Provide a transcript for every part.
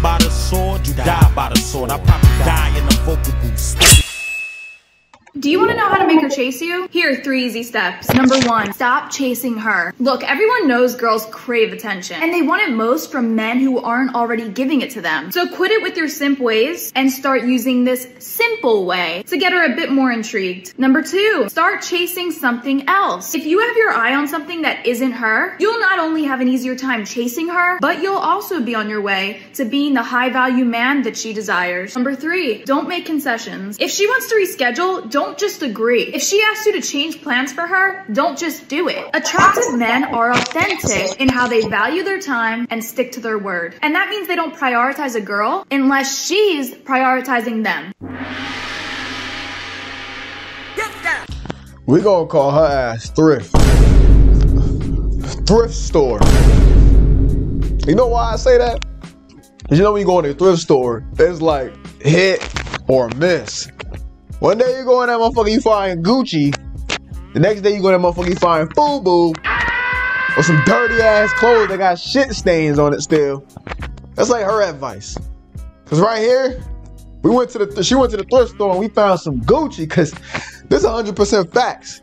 live by the sword, you die by the sword. I probably die in the vocal booth. Do you want to know how to make her chase you? Here are 3 easy steps. Number 1, stop chasing her. Look, everyone knows girls crave attention, and they want it most from men who aren't already giving it to them. So quit it with your simp ways and start using this simple way to get her a bit more intrigued. Number 2, start chasing something else. If you have your eye on something that isn't her, you'll not only have an easier time chasing her, but you'll also be on your way to being the high value man that she desires. Number 3, don't make concessions. If she wants to reschedule, don't just agree. If she asks you to change plans for her, don't just do it. Attractive men are authentic in how they value their time and stick to their word. And that means they don't prioritize a girl unless she's prioritizing them. We gonna call her ass thrift. Thrift store. You know why I say that? Cause you know when you go in a thrift store, it's like hit or miss. One day you go in that motherfucker, you find Gucci. The next day you go in that motherfucker, you find FUBU. Or some dirty ass clothes that got shit stains on it still. That's like her advice. Cause right here, she went to the thrift store and we found some Gucci, cause this is 100% facts.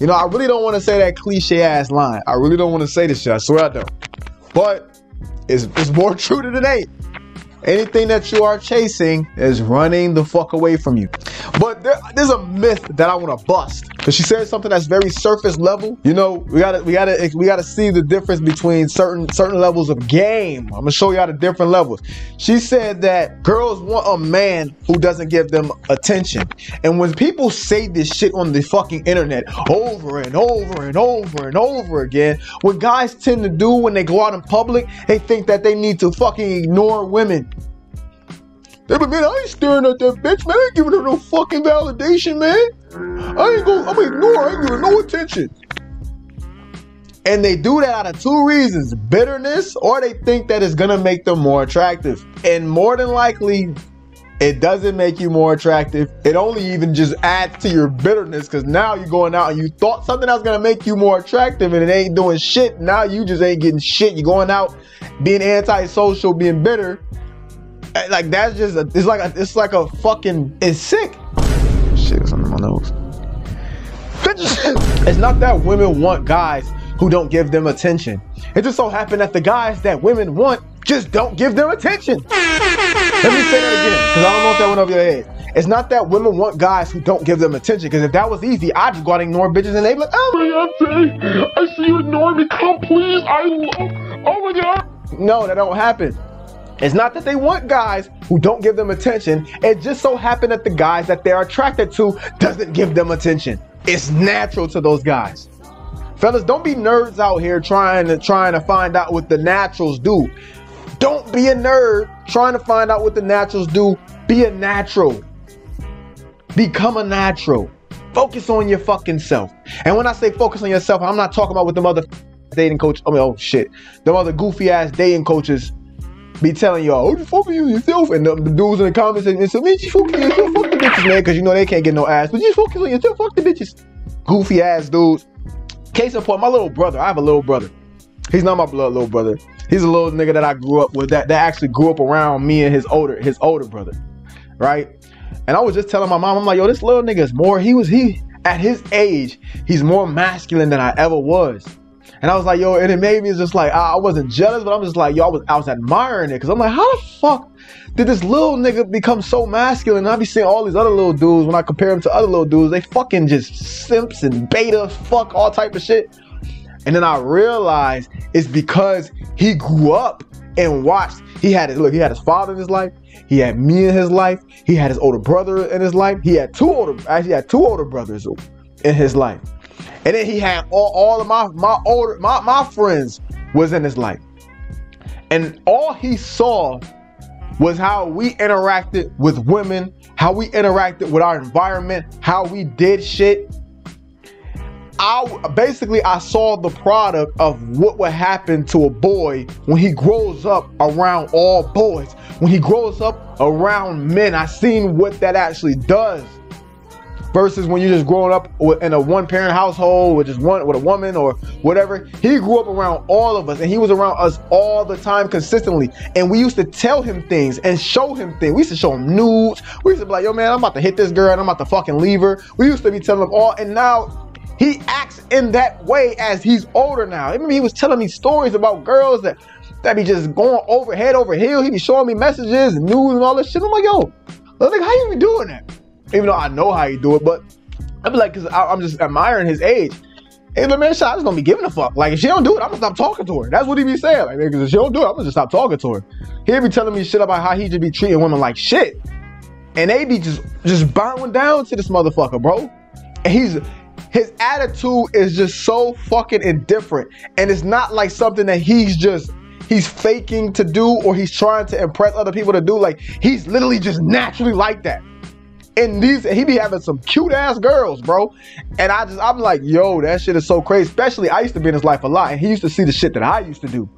You know, I really don't want to say that cliche ass line. I really don't want to say this shit, I swear I don't. But it's more true than it ain't. Anything that you are chasing is running the fuck away from you. But there's a myth that I want to bust, because she said something that's very surface level. You know, we gotta see the difference between certain levels of game. I'm gonna show y'all the different levels. She said that girls want a man who doesn't give them attention. And when people say this shit on the fucking internet over and over and over and over again, what guys tend to do when they go out in public, they think that they need to fucking ignore women. They be, man, I ain't staring at that bitch, man. I ain't giving her no fucking validation, man. I'm gonna ignore her. I ain't giving her no attention. And they do that out of 2 reasons: bitterness, or they think that it's gonna make them more attractive. And more than likely, it doesn't make you more attractive. It only even just adds to your bitterness, because now you're going out and you thought something that was gonna make you more attractive and it ain't doing shit. Now you just ain't getting shit. You're going out being antisocial, being bitter. Like that's just it's like a fucking, it's sick. Shit, it's under my nose. It's not that women want guys who don't give them attention. It just so happened that the guys that women want just don't give them attention. Let me say that again, because I don't know if that went over your head. It's not that women want guys who don't give them attention, because if that was easy, I'd just go out and ignore bitches and they'd be like, oh my God, I see you ignoring me, come please, oh my God. No, that don't happen. It's not that they want guys who don't give them attention. It just so happened that the guys that they're attracted to doesn't give them attention. It's natural to those guys. Fellas, don't be nerds out here trying to find out what the naturals do. Don't be a nerd trying to find out what the naturals do. Be a natural. Become a natural. Focus on your fucking self. And when I say focus on yourself, I'm not talking about what them other dating coach. I mean, oh shit, them other goofy ass dating coaches be telling y'all, oh, just focus on yourself. And the dudes in the comments say, man, just focus on yourself. Fuck the bitches, man, because you know they can't get no ass. But just focus on yourself. Fuck the bitches. Goofy ass dudes. Case in point, my little brother. I have a little brother. He's not my blood little brother. He's a little nigga that I grew up with, that actually grew up around me and his older brother, right? And I was just telling my mom, I'm like, yo, this little nigga is more, he at his age, he's more masculine than I ever was. And I was like, yo, and it made me just like, I wasn't jealous, but I'm just like, yo, I was admiring it. Because I'm like, how the fuck did this little nigga become so masculine? And I be seeing all these other little dudes, when I compare them to other little dudes, they fucking just simps and beta, fuck, all type of shit. And then I realized it's because he grew up and watched. He had his father in his life. He had me in his life. He had his older brother in his life. He had two older brothers in his life. And then he had all of my friends was in his life. And all he saw was how we interacted with women, how we interacted with our environment, how we did shit. I saw the product of what would happen to a boy when he grows up around all boys. When he grows up around men, I seen what that actually does. versus when you're just growing up in a one-parent household with just with a woman or whatever. He grew up around all of us, and he was around us all the time consistently. And we used to tell him things and show him things. We used to show him nudes. We used to be like, yo man, I'm about to hit this girl and I'm about to fucking leave her. We used to be telling him all, and now he acts in that way as he's older now. I remember he was telling me stories about girls that be just going head over heel. He be showing me messages and news and all this shit. I'm like, yo, like, how you be doing that? Even though I know how you do it, but I be like, cause I'm just admiring his age. Hey, but man, I'm just gonna be giving a fuck. Like, if she don't do it, I'm gonna stop talking to her. That's what he be saying. Like, because if she don't do it, I'm gonna just stop talking to her. He be telling me shit about how he just be treating women like shit. And they be just bowing down to this motherfucker, bro. And his attitude is just so fucking indifferent. And it's not like something that he's faking to do or he's trying to impress other people to do. Like, he's literally just naturally like that. And he be having some cute ass girls, bro. And I'm like, yo, that shit is so crazy. Especially, I used to be in his life a lot, and he used to see the shit that I used to do.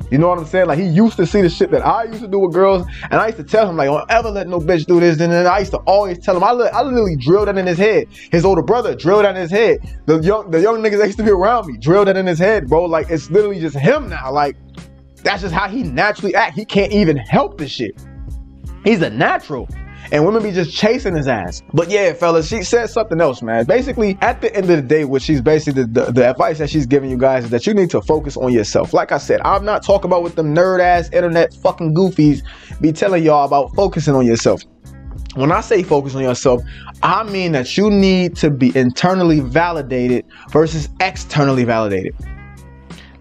You know what I'm saying? Like, he used to see the shit that I used to do with girls, and I used to tell him, like, don't ever let no bitch do this. And then I used to always tell him, I literally drilled that in his head. His older brother drilled that in his head. The young niggas that used to be around me drilled that in his head, bro. Like, it's literally just him now. Like, that's just how he naturally act. He can't even help this shit. He's a natural. And women be just chasing his ass. But yeah, fellas, she said something else, man. Basically, at the end of the day, what she's basically, the advice that she's giving you guys is that you need to focus on yourself. Like I said, I'm not talking about what them nerd ass internet fucking goofies be telling y'all about focusing on yourself. When I say focus on yourself, I mean that you need to be internally validated versus externally validated.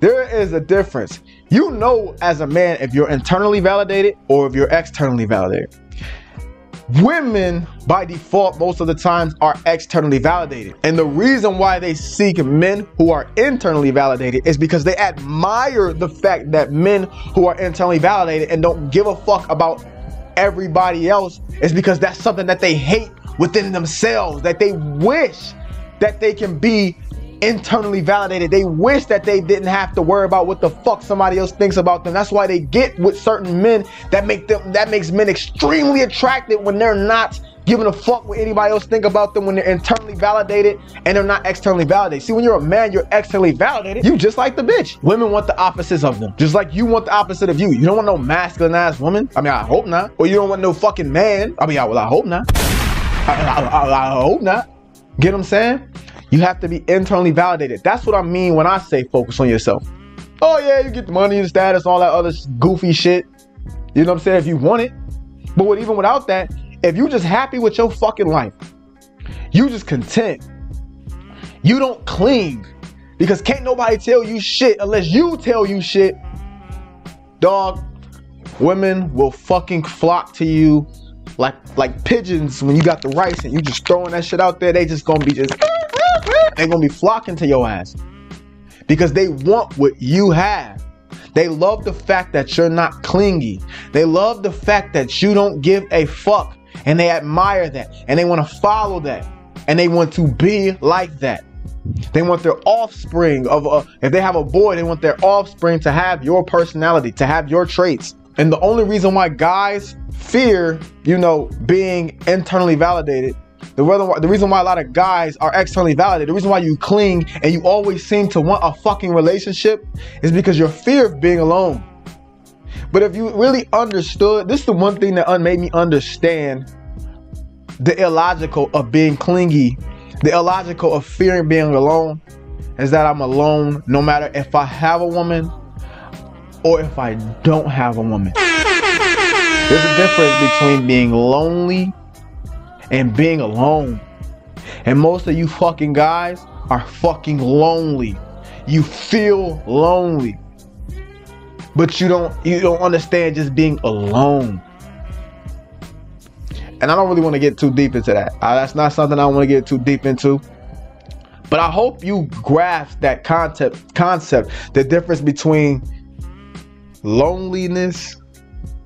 There is a difference. You know, as a man, if you're internally validated or if you're externally validated. Women, by default, most of the times are externally validated. And the reason why they seek men who are internally validated is because they admire the fact that men who are internally validated and don't give a fuck about everybody else is because that's something that they hate within themselves, that they wish that they can be internally validated. They wish that they didn't have to worry about what the fuck somebody else thinks about them. That's why they get with certain men that makes men extremely attractive when they're not giving a fuck what anybody else think about them, when they're internally validated and they're not externally validated. See, when you're a man, you're externally validated. You just like the bitch. Women want the opposites of them, just like you want the opposite of you. You don't want no masculine ass woman. I mean, I hope not. Or you don't want no fucking man. I mean, I hope not. I hope not. Get what I'm saying? You have to be internally validated. That's what I mean when I say focus on yourself. Oh yeah, you get the money and status, all that other goofy shit. You know what I'm saying? If you want it. But even without that, if you just happy with your fucking life, you just content. You don't cling. Because can't nobody tell you shit unless you tell you shit. Dog, women will fucking flock to you like pigeons when you got the rice and you just throwing that shit out there. They just gonna be they're gonna be flocking to your ass because they want what you have. They love the fact that you're not clingy. They love the fact that you don't give a fuck, and they admire that, and they want to follow that, and they want to be like that. They want their offspring if they have a boy, they want their offspring to have your personality, to have your traits. And the only reason why guys fear, being internally validated, the reason why a lot of guys are externally validated, the reason why you cling and you always seem to want a fucking relationship is because your fear of being alone. But if you really understood, this is the one thing that made me understand the illogical of being clingy, the illogical of fearing being alone, is that I'm alone no matter if I have a woman or if I don't have a woman. There's a difference between being lonely and being alone. And most of you fucking guys are fucking lonely. You feel lonely. But you don't understand just being alone. And I don't really want to get too deep into that. That's not something I want to get too deep into. But I hope you grasp that concept, the difference between loneliness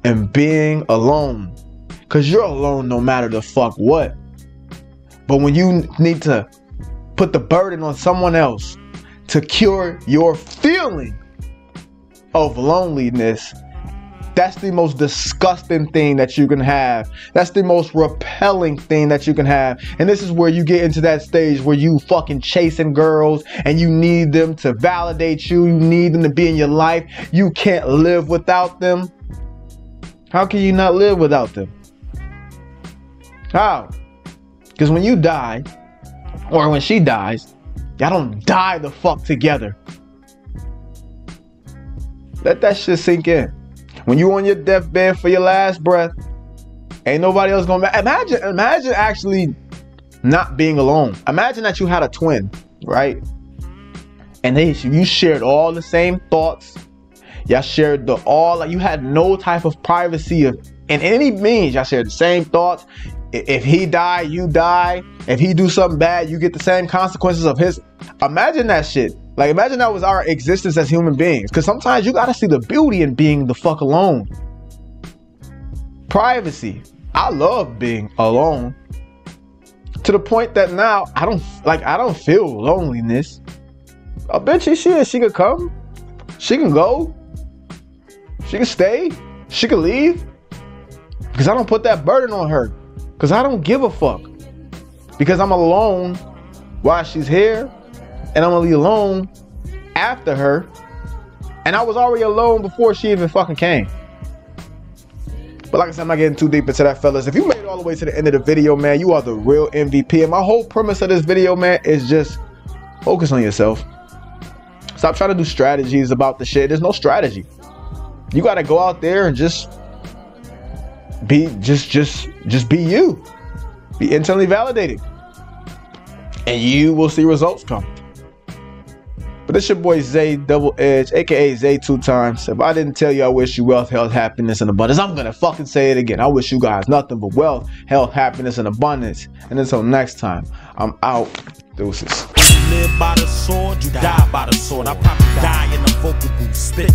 and being alone. Because you're alone no matter the fuck what. But when you need to put the burden on someone else to cure your feeling of loneliness, That's the most disgusting thing that you can have. That's the most repelling thing that you can have. And this is where you get into that stage where you fucking chasing girls and you need them to validate you. You need them to be in your life. You can't live without them. How can you not live without them? How? Because when you die, or when she dies, y'all don't die the fuck together. Let that shit sink in. When you on your deathbed for your last breath, ain't nobody else gonna imagine actually not being alone. Imagine that you had a twin, right? And you shared all the same thoughts. Y'all shared you had no type of privacy in any means. Y'all shared the same thoughts. If he die, you die. If he do something bad, you get the same consequences of his. Imagine that shit. Like, imagine that was our existence as human beings. Because sometimes you gotta see the beauty in being the fuck alone. Privacy. I love being alone. To the point that now I don't feel loneliness. A bitch, she could come. She can go. She can stay. She can leave. Because I don't put that burden on her. Because I don't give a fuck. Because I'm alone while she's here. And I'm gonna be alone after her. And I was already alone before she even fucking came. But like I said, I'm not getting too deep into that, fellas. If you made it all the way to the end of the video, man, you are the real MVP. And my whole premise of this video, man, is just focus on yourself. Stop trying to do strategies about the shit. There's no strategy. You gotta go out there and just be be you. Be internally validated. And you will see results come. But it's your boy Zay Double Edge, aka Zay 2 times. If I didn't tell you I wish you wealth, health, happiness, and abundance, I'm gonna fucking say it again. I wish you guys nothing but wealth, health, happiness, and abundance. And until next time, I'm out. Deuces. You live by the sword, you die by the sword. I probably die in the vocal booth, spitting.